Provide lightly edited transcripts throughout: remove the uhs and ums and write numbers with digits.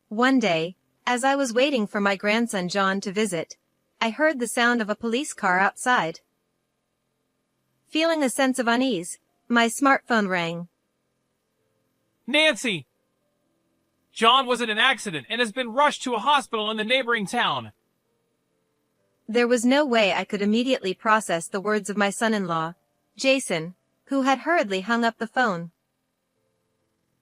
One day, as I was waiting for my grandson John to visit, I heard the sound of a police car outside. Feeling a sense of unease, my smartphone rang. Nancy! John was in an accident and has been rushed to a hospital in the neighboring town. There was no way I could immediately process the words of my son-in-law, Jason, who had hurriedly hung up the phone.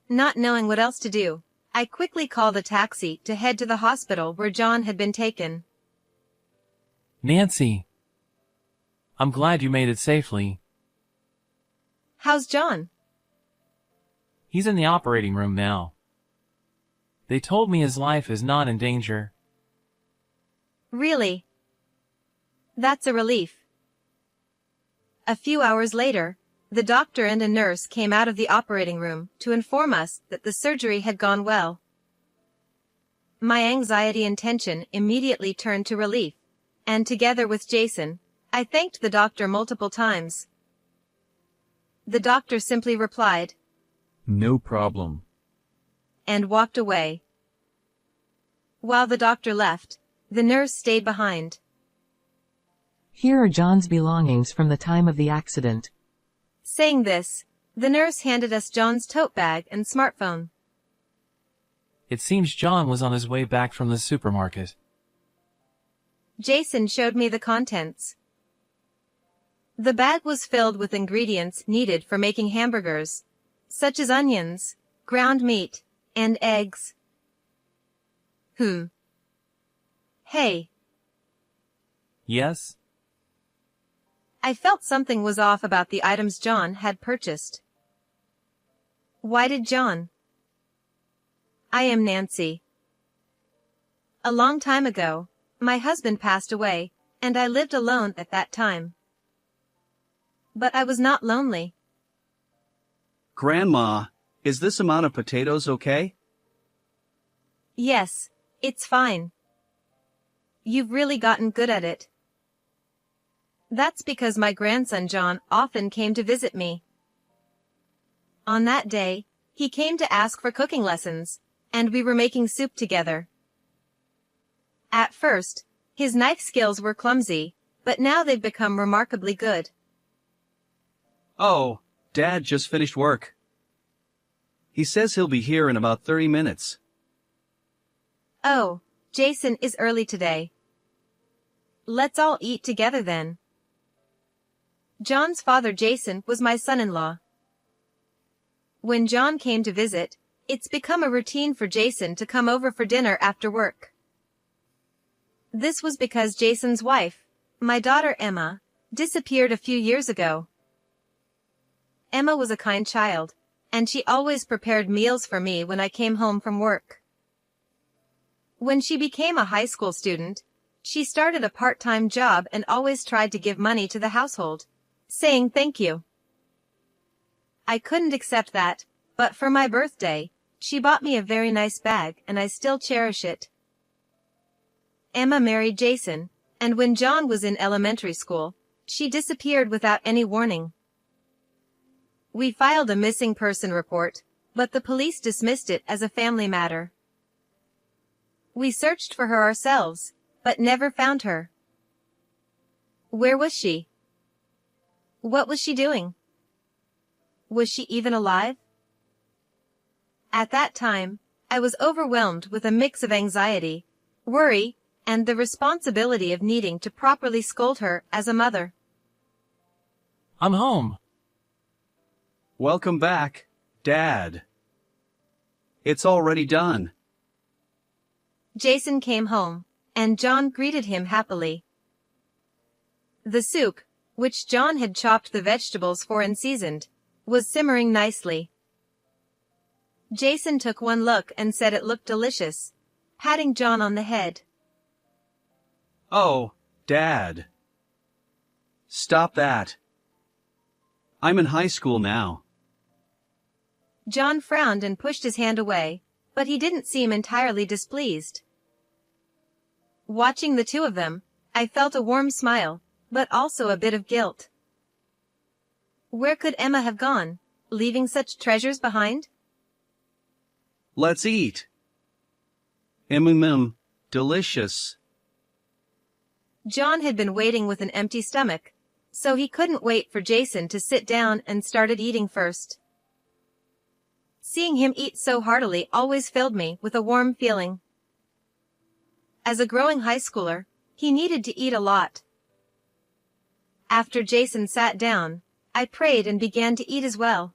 Not knowing what else to do, I quickly called a taxi to head to the hospital where John had been taken. Nancy, I'm glad you made it safely. How's John? He's in the operating room now. They told me his life is not in danger. Really? That's a relief. A few hours later, the doctor and a nurse came out of the operating room to inform us that the surgery had gone well. My anxiety and tension immediately turned to relief, and together with Jason, I thanked the doctor multiple times. The doctor simply replied, "No problem," and walked away. While the doctor left, the nurse stayed behind. "Here are John's belongings from the time of the accident." Saying this, the nurse handed us John's tote bag and smartphone. It seems John was on his way back from the supermarket. Jason showed me the contents. The bag was filled with ingredients needed for making hamburgers, such as onions, ground meat, and eggs. Hey. Yes? I felt something was off about the items John had purchased. Why did John? I am Nancy. A long time ago, my husband passed away, and I lived alone at that time. But I was not lonely. Grandma, is this amount of potatoes okay? Yes, it's fine. You've really gotten good at it. That's because my grandson John often came to visit me. On that day, he came to ask for cooking lessons, and we were making soup together. At first, his knife skills were clumsy, but now they've become remarkably good. Oh, Dad just finished work. He says he'll be here in about 30 minutes. Oh, Jason is early today. Let's all eat together then. John's father Jason was my son-in-law. When John came to visit, it's become a routine for Jason to come over for dinner after work. This was because Jason's wife, my daughter Emma, disappeared a few years ago. Emma was a kind child, and she always prepared meals for me when I came home from work. When she became a high school student, she started a part-time job and always tried to give money to the household, saying thank you. I couldn't accept that, but for my birthday, she bought me a very nice bag and I still cherish it. Emma married Jason, and when John was in elementary school, she disappeared without any warning. We filed a missing person report, but the police dismissed it as a family matter. We searched for her ourselves, but never found her. Where was she? What was she doing? Was she even alive? At that time, I was overwhelmed with a mix of anxiety, worry, and the responsibility of needing to properly scold her as a mother. I'm home. Welcome back, Dad. It's already done. Jason came home, and John greeted him happily. The soup, which John had chopped the vegetables for and seasoned, was simmering nicely. Jason took one look and said it looked delicious, patting John on the head. Oh, Dad. Stop that. I'm in high school now. John frowned and pushed his hand away, but he didn't seem entirely displeased. Watching the two of them, I felt a warm smile, but also a bit of guilt. Where could Emma have gone, leaving such treasures behind? Let's eat. Delicious. John had been waiting with an empty stomach, so he couldn't wait for Jason to sit down and started eating first. Seeing him eat so heartily always filled me with a warm feeling. As a growing high schooler, he needed to eat a lot. After Jason sat down, I prayed and began to eat as well.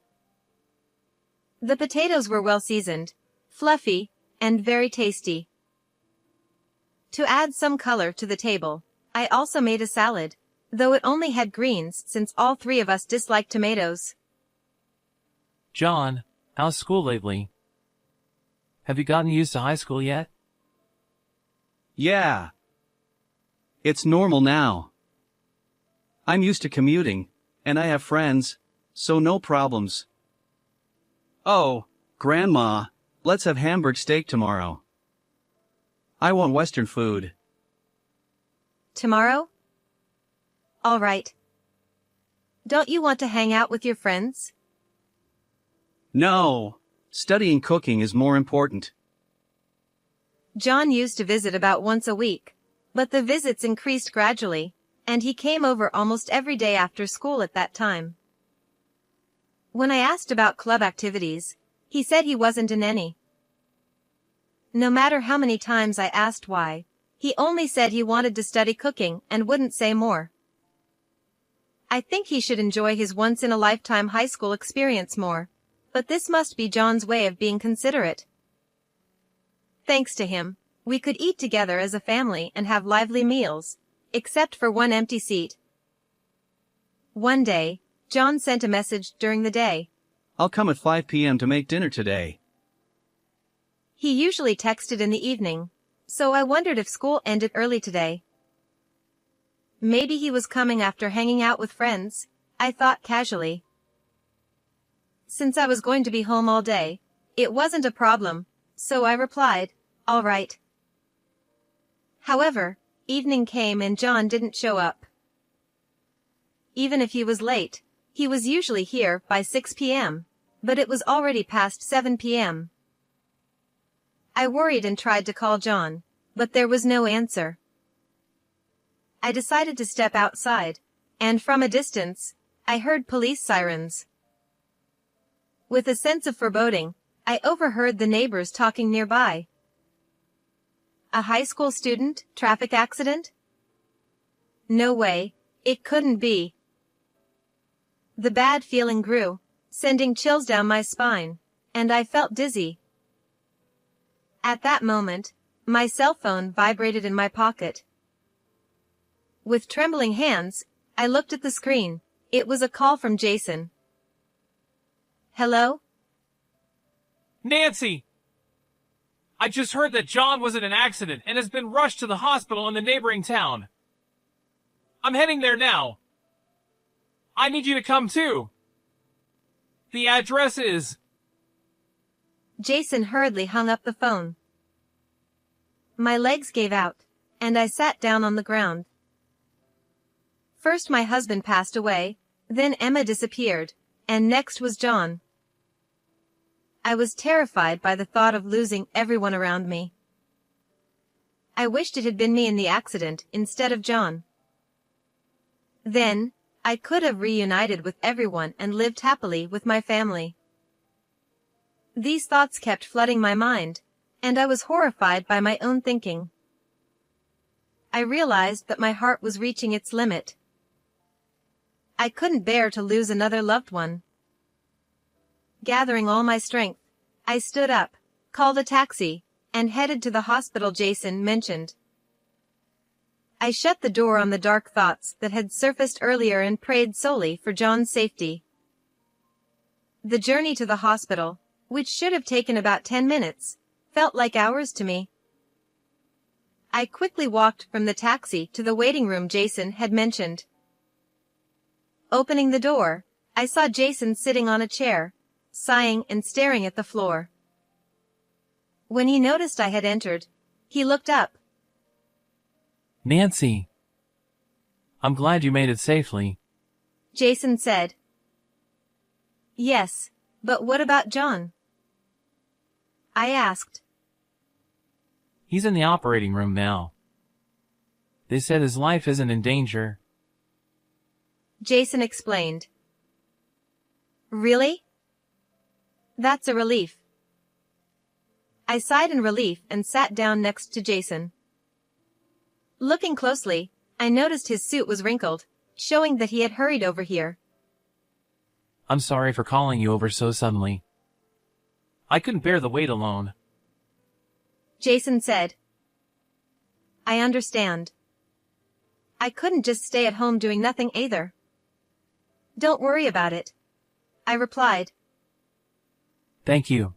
The potatoes were well seasoned, fluffy, and very tasty. To add some color to the table, I also made a salad, though it only had greens since all three of us dislike tomatoes. John, how's school lately? Have you gotten used to high school yet? Yeah. It's normal now. I'm used to commuting, and I have friends, so no problems. Oh, Grandma, let's have Hamburg steak tomorrow. I want Western food. Tomorrow? All right. Don't you want to hang out with your friends? No, studying cooking is more important. John used to visit about once a week, but the visits increased gradually, and he came over almost every day after school at that time. When I asked about club activities, he said he wasn't in any. No matter how many times I asked why, he only said he wanted to study cooking and wouldn't say more. I think he should enjoy his once-in-a-lifetime high school experience more, but this must be John's way of being considerate. Thanks to him, we could eat together as a family and have lively meals, except for one empty seat. One day, John sent a message during the day. I'll come at 5 p.m. to make dinner today. He usually texted in the evening, so I wondered if school ended early today. Maybe he was coming after hanging out with friends, I thought casually. Since I was going to be home all day, it wasn't a problem, so I replied, all right. However, evening came and John didn't show up. Even if he was late, he was usually here by 6 p.m., but it was already past 7 p.m. I worried and tried to call John, but there was no answer. I decided to step outside, and from a distance, I heard police sirens. With a sense of foreboding, I overheard the neighbors talking nearby. A high school student, traffic accident? No way, it couldn't be. The bad feeling grew, sending chills down my spine, and I felt dizzy. At that moment, my cell phone vibrated in my pocket. With trembling hands, I looked at the screen. It was a call from Jason. Hello? Nancy! I just heard that John was in an accident and has been rushed to the hospital in the neighboring town. I'm heading there now. I need you to come too. The address is... Jason hurriedly hung up the phone. My legs gave out, and I sat down on the ground. First my husband passed away, then Emma disappeared, and next was John. I was terrified by the thought of losing everyone around me. I wished it had been me in the accident instead of John. Then, I could have reunited with everyone and lived happily with my family. These thoughts kept flooding my mind, and I was horrified by my own thinking. I realized that my heart was reaching its limit. I couldn't bear to lose another loved one. Gathering all my strength, I stood up, called a taxi, and headed to the hospital Jason mentioned. I shut the door on the dark thoughts that had surfaced earlier and prayed solely for John's safety. The journey to the hospital, which should have taken about 10 minutes, felt like hours to me. I quickly walked from the taxi to the waiting room Jason had mentioned. Opening the door, I saw Jason sitting on a chair, sighing and staring at the floor. When he noticed I had entered, he looked up. Nancy, I'm glad you made it safely. Jason said. Yes, but what about John? I asked. He's in the operating room now. They said his life isn't in danger. Jason explained. Really? That's a relief. I sighed in relief and sat down next to Jason. Looking closely, I noticed his suit was wrinkled, showing that he had hurried over here. I'm sorry for calling you over so suddenly. I couldn't bear the wait alone. Jason said. I understand. I couldn't just stay at home doing nothing either. Don't worry about it, I replied. Thank you.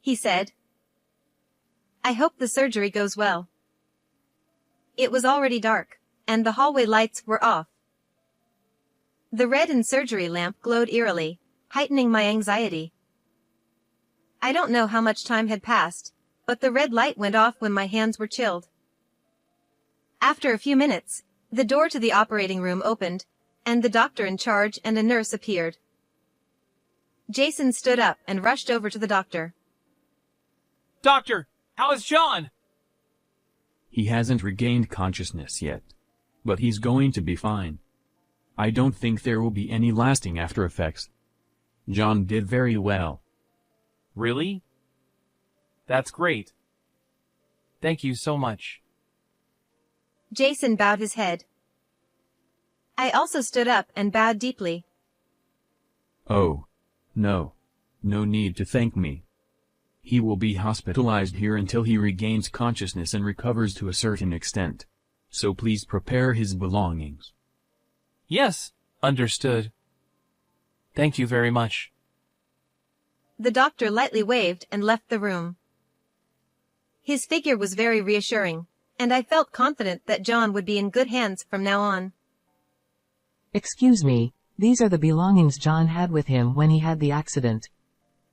He said. I hope the surgery goes well. It was already dark, and the hallway lights were off. The red and surgery lamp glowed eerily, heightening my anxiety. I don't know how much time had passed, but the red light went off when my hands were chilled. After a few minutes, the door to the operating room opened, and the doctor in charge and a nurse appeared. Jason stood up and rushed over to the doctor. Doctor, how is John? He hasn't regained consciousness yet. But he's going to be fine. I don't think there will be any lasting after effects. John did very well. Really? That's great. Thank you so much. Jason bowed his head. I also stood up and bowed deeply. Oh. No. No need to thank me. He will be hospitalized here until he regains consciousness and recovers to a certain extent. So please prepare his belongings. Yes, understood. Thank you very much. The doctor lightly waved and left the room. His figure was very reassuring, and I felt confident that John would be in good hands from now on. Excuse me, these are the belongings John had with him when he had the accident.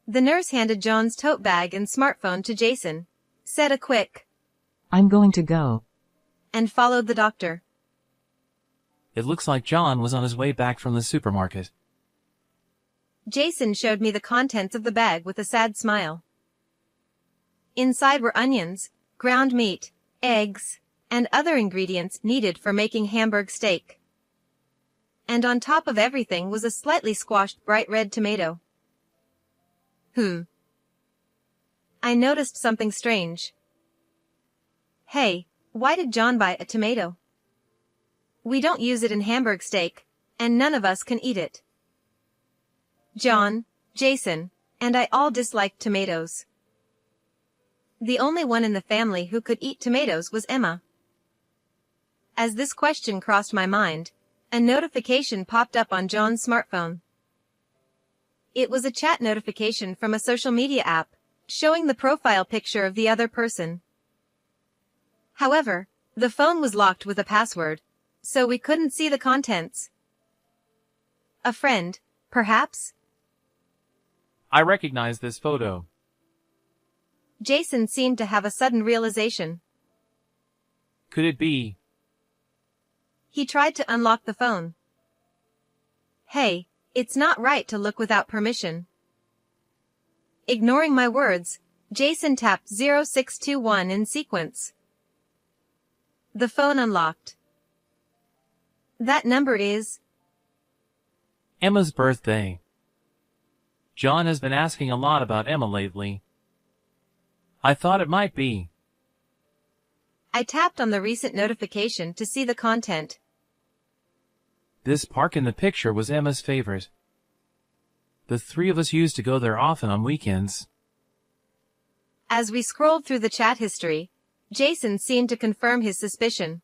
The nurse handed John's tote bag and smartphone to Jason, said a quick, I'm going to go. And followed the doctor. It looks like John was on his way back from the supermarket. Jason showed me the contents of the bag with a sad smile. Inside were onions, ground meat, eggs, and other ingredients needed for making Hamburg steak. And on top of everything was a slightly squashed bright red tomato. I noticed something strange. Hey, why did John buy a tomato? We don't use it in Hamburg steak, and none of us can eat it. John, Jason, and I all disliked tomatoes. The only one in the family who could eat tomatoes was Emma. As this question crossed my mind, a notification popped up on John's smartphone. It was a chat notification from a social media app, showing the profile picture of the other person. However, the phone was locked with a password, so we couldn't see the contents. A friend, perhaps? I recognize this photo. Jason seemed to have a sudden realization. Could it be? He tried to unlock the phone. Hey, it's not right to look without permission. Ignoring my words, Jason tapped 0621 in sequence. The phone unlocked. That number is... Emma's birthday. John has been asking a lot about Emma lately. I thought it might be. I tapped on the recent notification to see the content. This park in the picture was Emma's favorite. The three of us used to go there often on weekends. As we scrolled through the chat history, Jason seemed to confirm his suspicion.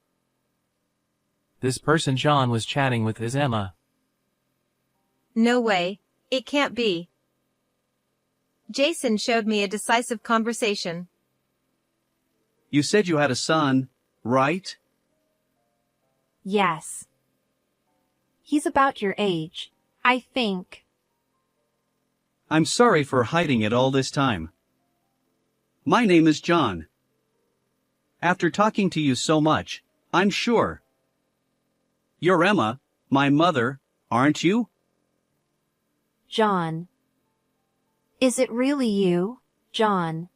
This person John was chatting with is Emma. No way, it can't be. Jason showed me a decisive conversation. You said you had a son, right? Yes. He's about your age, I think. I'm sorry for hiding it all this time. My name is John. After talking to you so much, I'm sure. You're Emma, my mother, aren't you? John. Is it really you, John?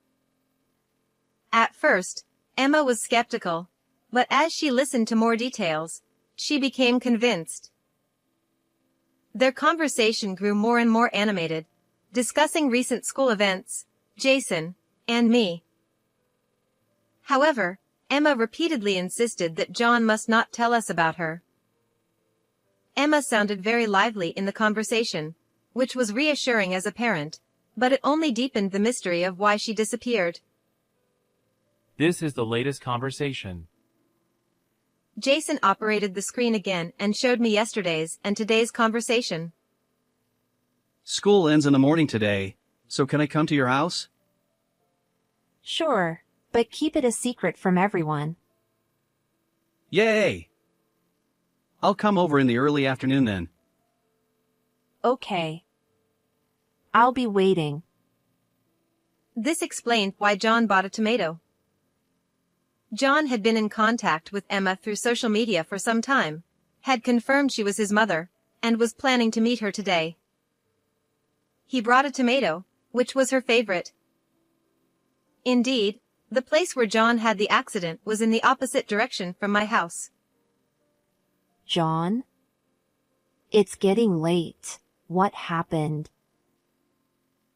At first, Emma was skeptical, but as she listened to more details, she became convinced. Their conversation grew more and more animated, discussing recent school events, Jason, and me. However, Emma repeatedly insisted that John must not tell us about her. Emma sounded very lively in the conversation, which was reassuring as a parent, but it only deepened the mystery of why she disappeared. This is the latest conversation. Jason operated the screen again and showed me yesterday's and today's conversation. School ends in the morning today, so can I come to your house? Sure, but keep it a secret from everyone. Yay! I'll come over in the early afternoon then. Okay. I'll be waiting. This explained why John bought a tomato. John had been in contact with Emma through social media for some time, had confirmed she was his mother, and was planning to meet her today. He brought a tomato, which was her favorite. Indeed, the place where John had the accident was in the opposite direction from my house. John? It's getting late. What happened?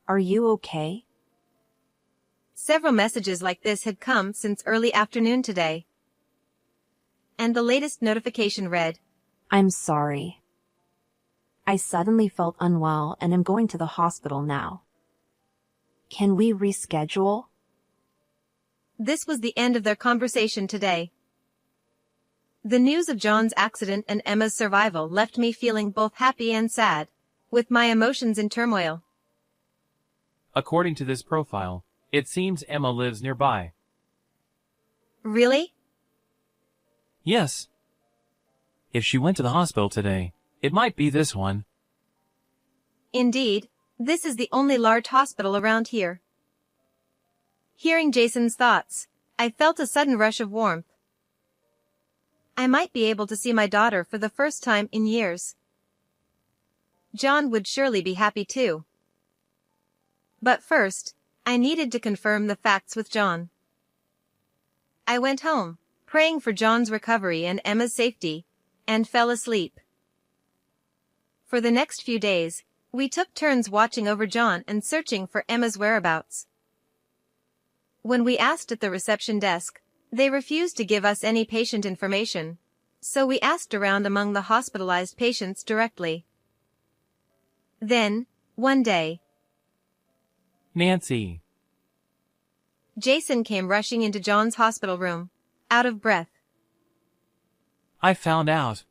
Are you okay? Several messages like this had come since early afternoon today. And the latest notification read, I'm sorry. I suddenly felt unwell and am going to the hospital now. Can we reschedule? This was the end of their conversation today. The news of John's accident and Emma's survival left me feeling both happy and sad, with my emotions in turmoil. According to this profile, it seems Emma lives nearby. Really? Yes. If she went to the hospital today, it might be this one. Indeed, this is the only large hospital around here. Hearing Jason's thoughts, I felt a sudden rush of warmth. I might be able to see my daughter for the first time in years. John would surely be happy too. But first, I needed to confirm the facts with John. I went home, praying for John's recovery and Emma's safety, and fell asleep. For the next few days, we took turns watching over John and searching for Emma's whereabouts. When we asked at the reception desk, they refused to give us any patient information, so we asked around among the hospitalized patients directly. Then, one day, Nancy. Jason came rushing into John's hospital room, out of breath. I found out.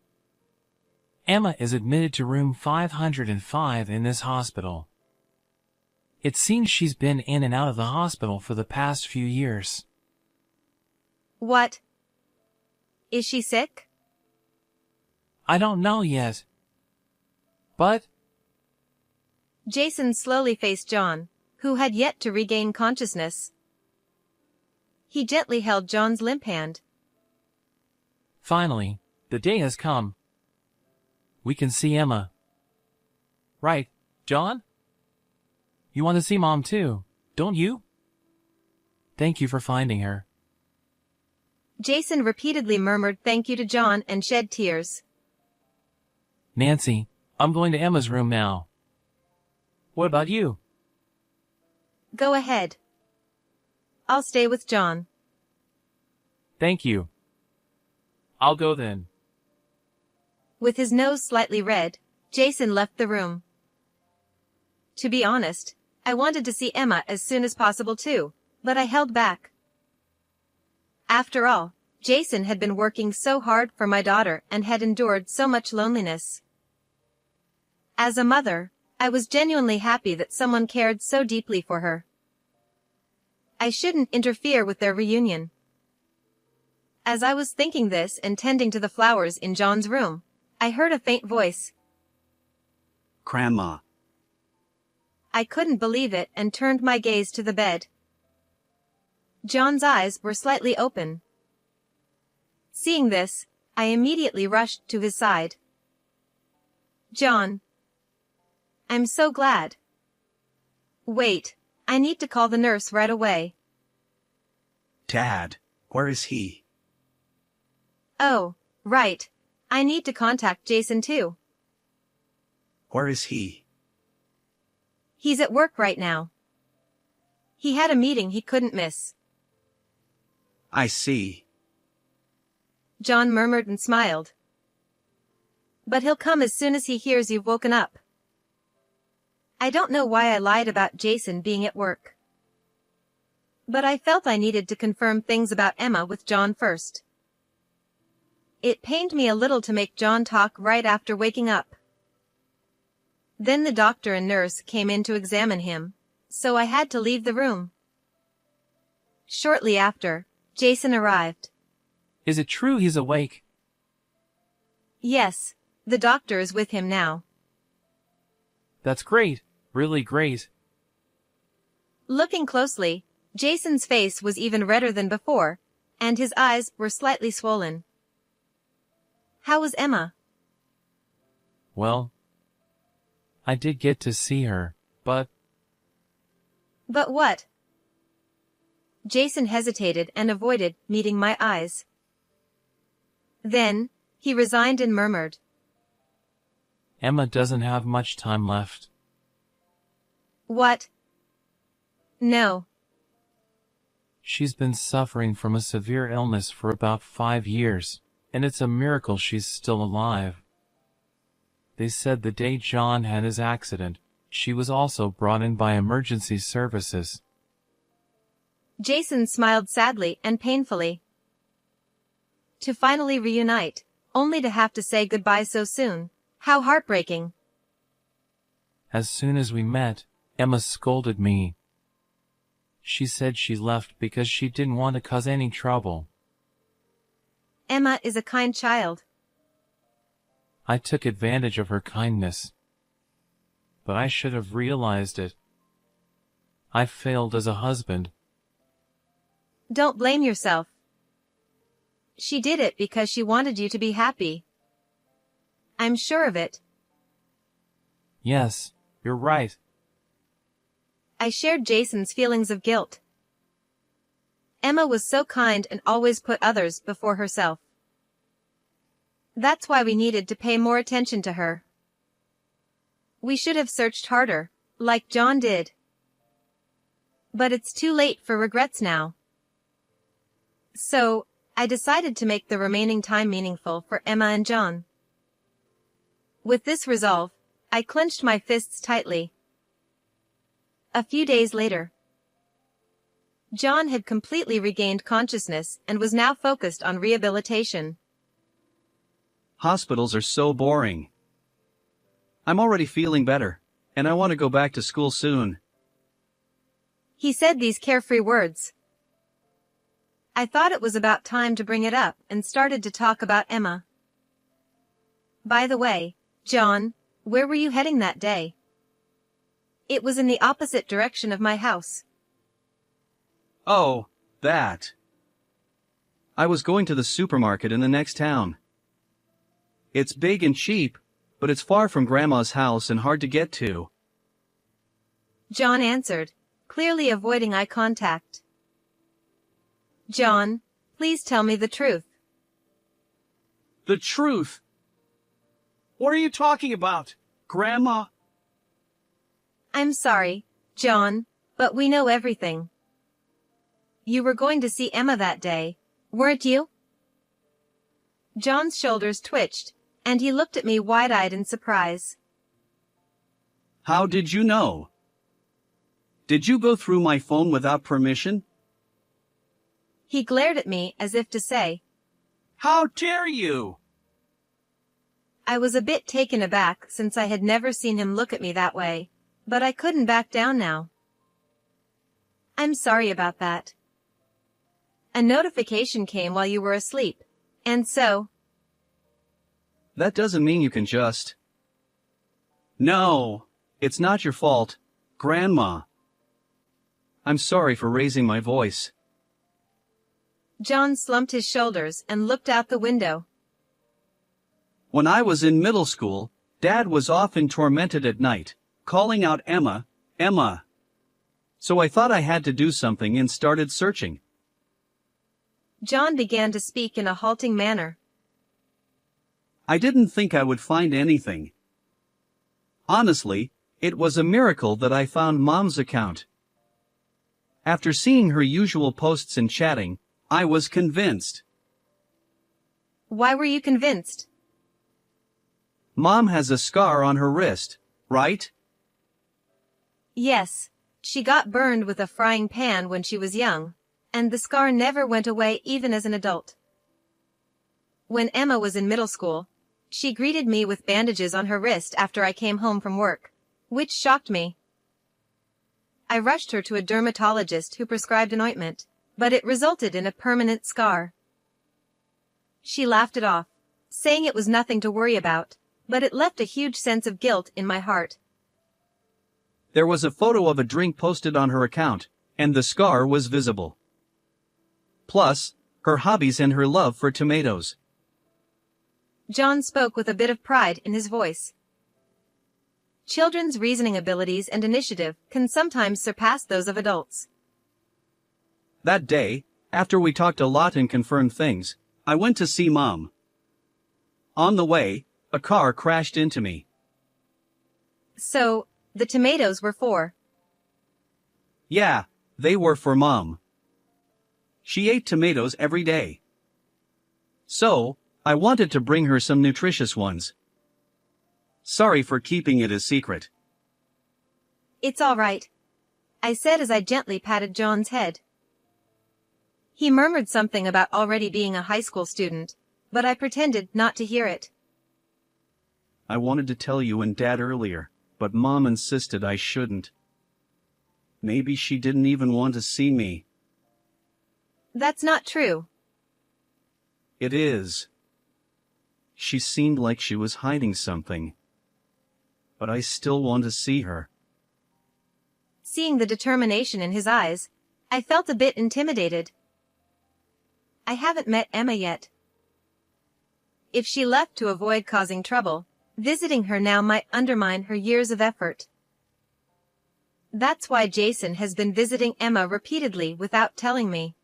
Emma is admitted to room 505 in this hospital. It seems she's been in and out of the hospital for the past few years. What? Is she sick? I don't know yet. But Jason slowly faced John, who had yet to regain consciousness. He gently held John's limp hand. finally, the day has come. We can see Emma. Right, John? You want to see Mom too, don't you? Thank you for finding her. Jason repeatedly murmured thank you to John and shed tears. Nancy, I'm going to Emma's room now. What about you? Go ahead. I'll stay with John. Thank you. I'll go then. With his nose slightly red, Jason left the room. To be honest, I wanted to see Emma as soon as possible too, but I held back. After all, Jason had been working so hard for my daughter and had endured so much loneliness. As a mother, I was genuinely happy that someone cared so deeply for her. I shouldn't interfere with their reunion. As I was thinking this and tending to the flowers in John's room, I heard a faint voice. Grandma. I couldn't believe it and turned my gaze to the bed. John's eyes were slightly open. Seeing this, I immediately rushed to his side. John. I'm so glad. Wait, I need to call the nurse right away. Dad, where is he? Oh, right. I need to contact Jason too. Where is he? He's at work right now. He had a meeting he couldn't miss. I see. John murmured and smiled. But he'll come as soon as he hears you've woken up. I don't know why I lied about Jason being at work. But I felt I needed to confirm things about Emma with John first. It pained me a little to make John talk right after waking up. Then the doctor and nurse came in to examine him, so I had to leave the room. Shortly after, Jason arrived. Is it true he's awake? Yes, the doctor is with him now. That's great. Really great. Looking closely, Jason's face was even redder than before, and his eyes were slightly swollen. How was Emma? Well, I did get to see her, but... But what? Jason hesitated and avoided meeting my eyes. Then, he resigned and murmured. Emma doesn't have much time left. What? No. She's been suffering from a severe illness for about 5 years, and it's a miracle she's still alive. They said the day John had his accident, she was also brought in by emergency services. Jason smiled sadly and painfully. To finally reunite, only to have to say goodbye so soon. How heartbreaking. As soon as we met, Emma scolded me. She said she left because she didn't want to cause any trouble. Emma is a kind child. I took advantage of her kindness. But I should have realized it. I failed as a husband. Don't blame yourself. She did it because she wanted you to be happy. I'm sure of it. Yes, you're right. I shared Jason's feelings of guilt. Emma was so kind and always put others before herself. That's why we needed to pay more attention to her. We should have searched harder, like John did. But it's too late for regrets now. So, I decided to make the remaining time meaningful for Emma and John. With this resolve, I clenched my fists tightly. A few days later, John had completely regained consciousness and was now focused on rehabilitation. Hospitals are so boring. I'm already feeling better, and I want to go back to school soon. He said these carefree words. I thought it was about time to bring it up and started to talk about Emma. By the way, John, where were you heading that day? It was in the opposite direction of my house. Oh, that. I was going to the supermarket in the next town. It's big and cheap, but it's far from Grandma's house and hard to get to. John answered, clearly avoiding eye contact. John, please tell me the truth. The truth? What are you talking about, Grandma? I'm sorry, John, but we know everything. You were going to see Emma that day, weren't you? John's shoulders twitched, and he looked at me wide-eyed in surprise. How did you know? Did you go through my phone without permission? He glared at me as if to say, How dare you? I was a bit taken aback since I had never seen him look at me that way, but I couldn't back down now. I'm sorry about that. A notification came while you were asleep, and so... That doesn't mean you can just... No, it's not your fault, Grandma. I'm sorry for raising my voice. John slumped his shoulders and looked out the window. When I was in middle school, Dad was often tormented at night, calling out Emma, Emma. So I thought I had to do something and started searching. John began to speak in a halting manner. I didn't think I would find anything. Honestly, it was a miracle that I found Mom's account. After seeing her usual posts and chatting, I was convinced. Why were you convinced? Mom has a scar on her wrist, right? Yes, she got burned with a frying pan when she was young, and the scar never went away even as an adult. When Emma was in middle school, she greeted me with bandages on her wrist after I came home from work, which shocked me. I rushed her to a dermatologist who prescribed an ointment, but it resulted in a permanent scar. She laughed it off, saying it was nothing to worry about, but it left a huge sense of guilt in my heart. There was a photo of a drink posted on her account, and the scar was visible. Plus, her hobbies and her love for tomatoes. John spoke with a bit of pride in his voice. Children's reasoning abilities and initiative can sometimes surpass those of adults. That day, after we talked a lot and confirmed things, I went to see Mom. On the way, a car crashed into me. So, the tomatoes were for? Yeah, they were for Mom. She ate tomatoes every day. So, I wanted to bring her some nutritious ones. Sorry for keeping it a secret. It's all right, I said as I gently patted John's head. He murmured something about already being a high school student, but I pretended not to hear it. I wanted to tell you and Dad earlier, but Mom insisted I shouldn't. Maybe she didn't even want to see me. That's not true. It is. She seemed like she was hiding something. But I still want to see her. Seeing the determination in his eyes, I felt a bit intimidated. I haven't met Emma yet. If she left to avoid causing trouble, visiting her now might undermine her years of effort. That's why Jason has been visiting Emma repeatedly without telling me.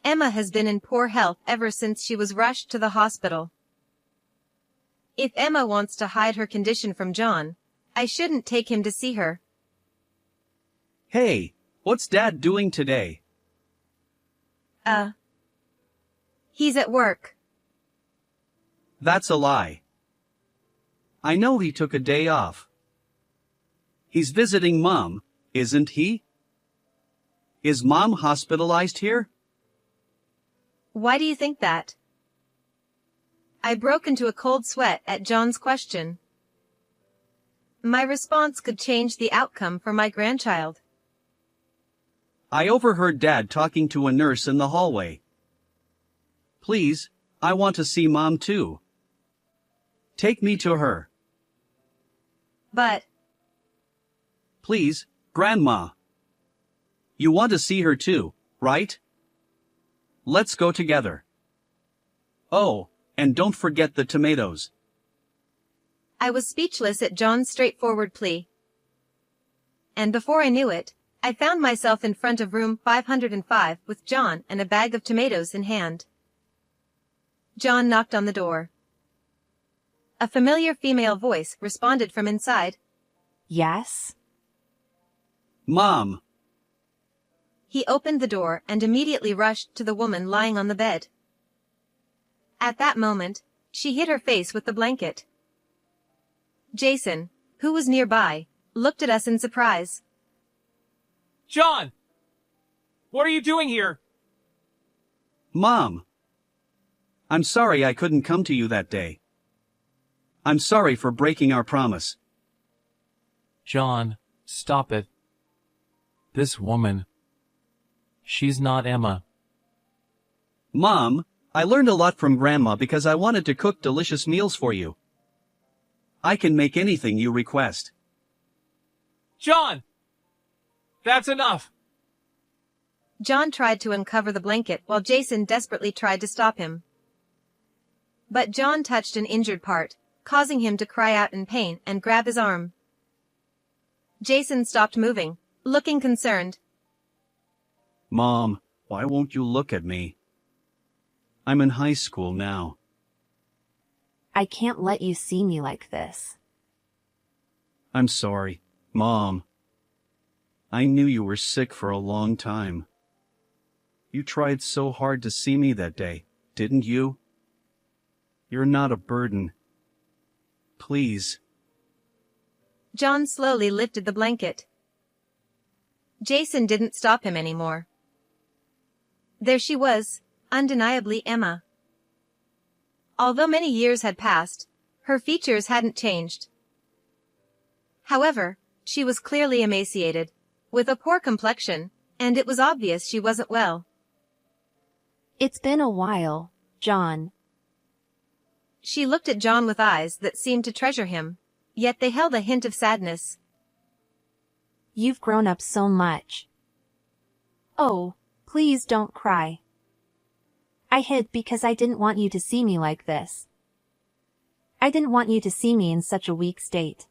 Emma has been in poor health ever since she was rushed to the hospital. If Emma wants to hide her condition from John, I shouldn't take him to see her. Hey, what's Dad doing today? He's at work. That's a lie. I know he took a day off. He's visiting Mom, isn't he? Is Mom hospitalized here? Why do you think that? I broke into a cold sweat at John's question. My response could change the outcome for my grandchild. I overheard Dad talking to a nurse in the hallway. Please, I want to see Mom too. Take me to her. But, Please, Grandma. You want to see her too, right? Let's go together. Oh, and don't forget the tomatoes. I was speechless at John's straightforward plea. And before I knew it, I found myself in front of room 505 with John and a bag of tomatoes in hand. John knocked on the door. A familiar female voice responded from inside. Yes? Mom. He opened the door and immediately rushed to the woman lying on the bed. At that moment, she hid her face with the blanket. Jason, who was nearby, looked at us in surprise. John! What are you doing here? Mom. I'm sorry I couldn't come to you that day. I'm sorry for breaking our promise. John, stop it. This woman. She's not Emma. Mom, I learned a lot from Grandma because I wanted to cook delicious meals for you. I can make anything you request. John! That's enough! John tried to uncover the blanket while Jason desperately tried to stop him. But John touched an injured part, causing him to cry out in pain and grab his arm. Jason stopped moving, looking concerned. Mom, Why won't you look at me? I'm in high school now. I can't let you see me like this. I'm sorry, Mom. I knew you were sick for a long time. You tried so hard to see me that day, didn't you? You're not a burden. Please. John slowly lifted the blanket. Jason didn't stop him anymore. There she was, undeniably Emma. Although many years had passed, her features hadn't changed. However, she was clearly emaciated, with a poor complexion, and it was obvious she wasn't well. It's been a while, John. She looked at John with eyes that seemed to treasure him, yet they held a hint of sadness. You've grown up so much. Oh, please don't cry. I hid because I didn't want you to see me like this. I didn't want you to see me in such a weak state.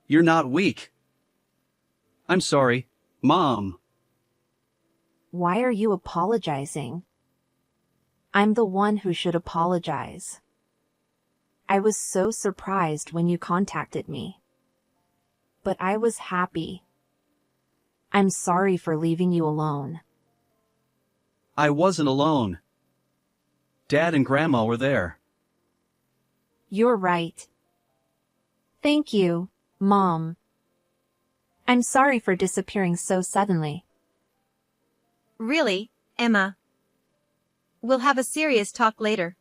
You're not weak. I'm sorry, Mom. Why are you apologizing? I'm the one who should apologize. I was so surprised when you contacted me. But I was happy. I'm sorry for leaving you alone. I wasn't alone. Dad and Grandma were there. You're right. Thank you, Mom. I'm sorry for disappearing so suddenly. Really, Emma? We'll have a serious talk later.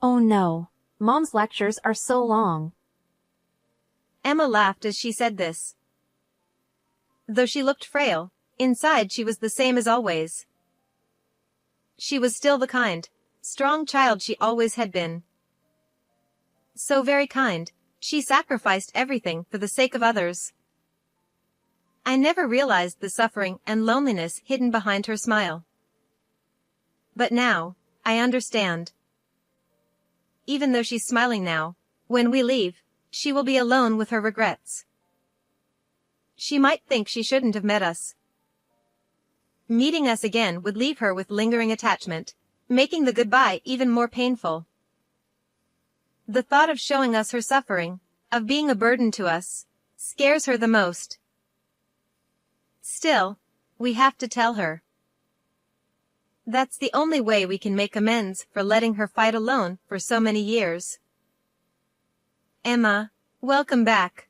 Oh no, Mom's lectures are so long. Emma laughed as she said this. Though she looked frail, inside she was the same as always. She was still the kind, strong child she always had been. So very kind, she sacrificed everything for the sake of others. I never realized the suffering and loneliness hidden behind her smile. But now, I understand. Even though she's smiling now, when we leave, she will be alone with her regrets. She might think she shouldn't have met us. Meeting us again would leave her with lingering attachment, making the goodbye even more painful. The thought of showing us her suffering, of being a burden to us, scares her the most. Still, we have to tell her. That's the only way we can make amends for letting her fight alone for so many years. Emma, welcome back.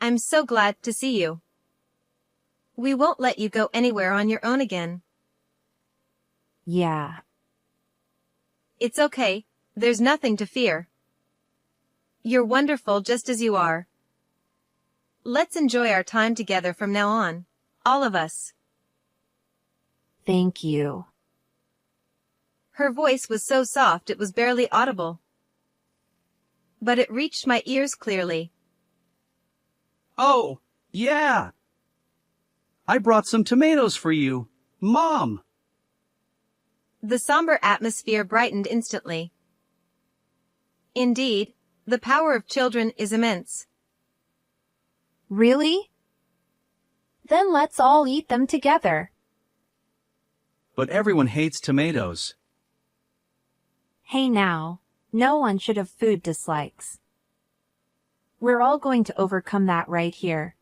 I'm so glad to see you. We won't let you go anywhere on your own again. Yeah. It's okay, there's nothing to fear. You're wonderful just as you are. Let's enjoy our time together from now on, all of us. Thank you. Her voice was so soft it was barely audible. But it reached my ears clearly. Oh, yeah. I brought some tomatoes for you, Mom. The somber atmosphere brightened instantly. Indeed, the power of children is immense. Really? Then let's all eat them together. But everyone hates tomatoes. Hey now, no one should have food dislikes. We're all going to overcome that right here.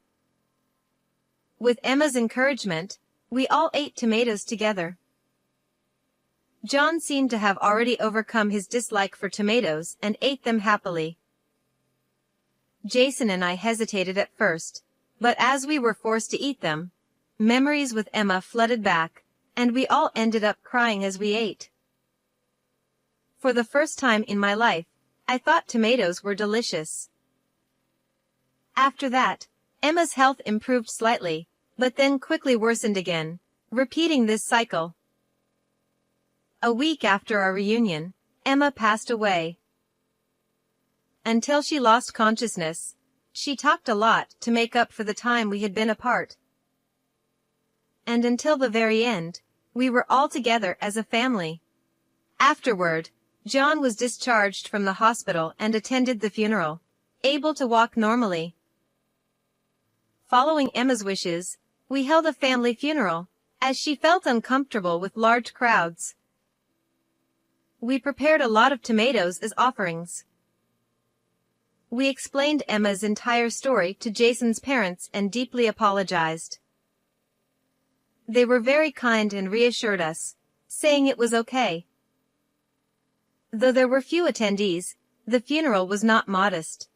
With Emma's encouragement, we all ate tomatoes together. John seemed to have already overcome his dislike for tomatoes and ate them happily. Jason and I hesitated at first, but as we were forced to eat them, memories with Emma flooded back, and we all ended up crying as we ate. For the first time in my life, I thought tomatoes were delicious. After that, Emma's health improved slightly, but then quickly worsened again, repeating this cycle. A week after our reunion, Emma passed away. Until she lost consciousness, she talked a lot to make up for the time we had been apart. And until the very end, we were all together as a family. Afterward, John was discharged from the hospital and attended the funeral, able to walk normally. Following Emma's wishes, We held a family funeral, as she felt uncomfortable with large crowds. We prepared a lot of tomatoes as offerings. We explained Emma's entire story to Jason's parents and deeply apologized. They were very kind and reassured us, saying it was okay. Though there were few attendees, the funeral was not modest.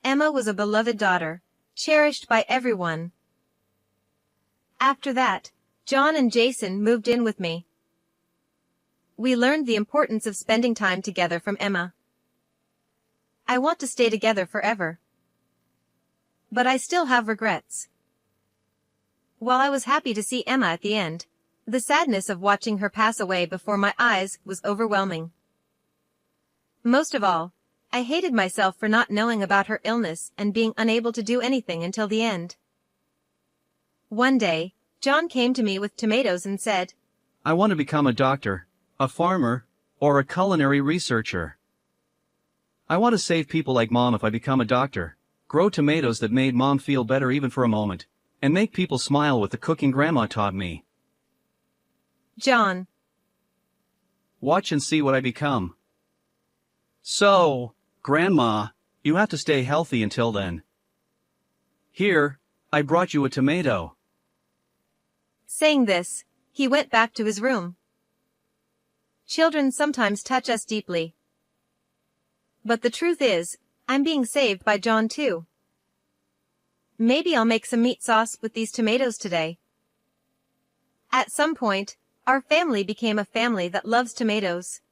Emma was a beloved daughter, cherished by everyone. After that, John and Jason moved in with me. We learned the importance of spending time together from Emma. I want to stay together forever. But I still have regrets. While I was happy to see Emma at the end, the sadness of watching her pass away before my eyes was overwhelming. Most of all, I hated myself for not knowing about her illness and being unable to do anything until the end. One day, John came to me with tomatoes and said, I want to become a doctor, a farmer, or a culinary researcher. I want to save people like Mom if I become a doctor, grow tomatoes that made Mom feel better even for a moment, and make people smile with the cooking Grandma taught me. John. Watch and see what I become. So, Grandma, you have to stay healthy until then. Here, I brought you a tomato. Saying this, he went back to his room. Children sometimes touch us deeply. But the truth is, I'm being saved by John too. Maybe I'll make some meat sauce with these tomatoes today. At some point, our family became a family that loves tomatoes.